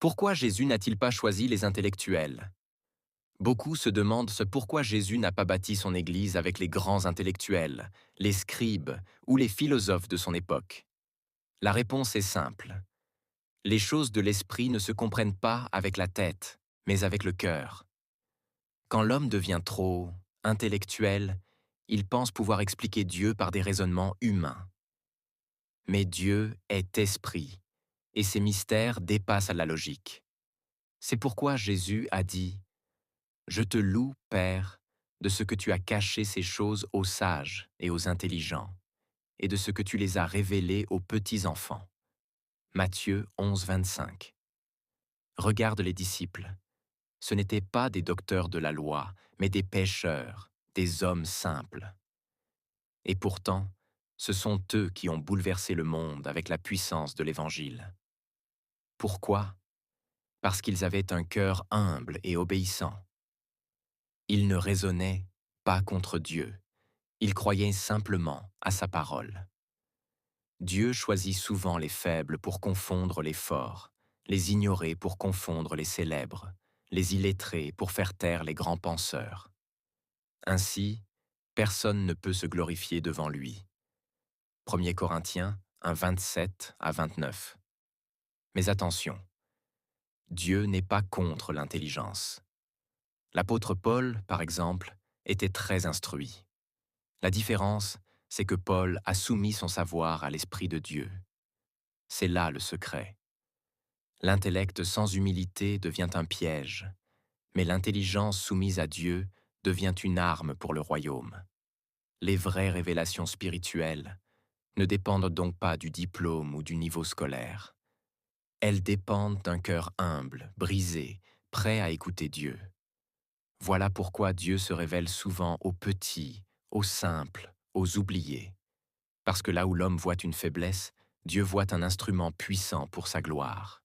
Pourquoi Jésus n'a-t-il pas choisi les intellectuels? Beaucoup se demandent ce pourquoi Jésus n'a pas bâti son Église avec les grands intellectuels, les scribes ou les philosophes de son époque. La réponse est simple. Les choses de l'esprit ne se comprennent pas avec la tête, mais avec le cœur. Quand l'homme devient trop intellectuel, il pense pouvoir expliquer Dieu par des raisonnements humains. Mais Dieu est esprit, et ses mystères dépassent la logique. C'est pourquoi Jésus a dit « Je te loue, Père, de ce que tu as caché ces choses aux sages et aux intelligents, et de ce que tu les as révélées aux petits-enfants. » Matthieu 11, 25. Regarde les disciples. Ce n'étaient pas des docteurs de la loi, mais des pécheurs, des hommes simples. Et pourtant, ce sont eux qui ont bouleversé le monde avec la puissance de l'Évangile. Pourquoi? Parce qu'ils avaient un cœur humble et obéissant. Ils ne raisonnaient pas contre Dieu, ils croyaient simplement à sa parole. Dieu choisit souvent les faibles pour confondre les forts, les ignorés pour confondre les célèbres, les illettrés pour faire taire les grands penseurs. Ainsi, personne ne peut se glorifier devant lui. 1 Corinthiens 1, 27 à 29. Mais attention, Dieu n'est pas contre l'intelligence. L'apôtre Paul, par exemple, était très instruit. La différence, c'est que Paul a soumis son savoir à l'Esprit de Dieu. C'est là le secret. L'intellect sans humilité devient un piège, mais l'intelligence soumise à Dieu devient une arme pour le royaume. Les vraies révélations spirituelles ne dépendent donc pas du diplôme ou du niveau scolaire. Elles dépendent d'un cœur humble, brisé, prêt à écouter Dieu. Voilà pourquoi Dieu se révèle souvent aux petits, aux simples, aux oubliés. Parce que là où l'homme voit une faiblesse, Dieu voit un instrument puissant pour sa gloire.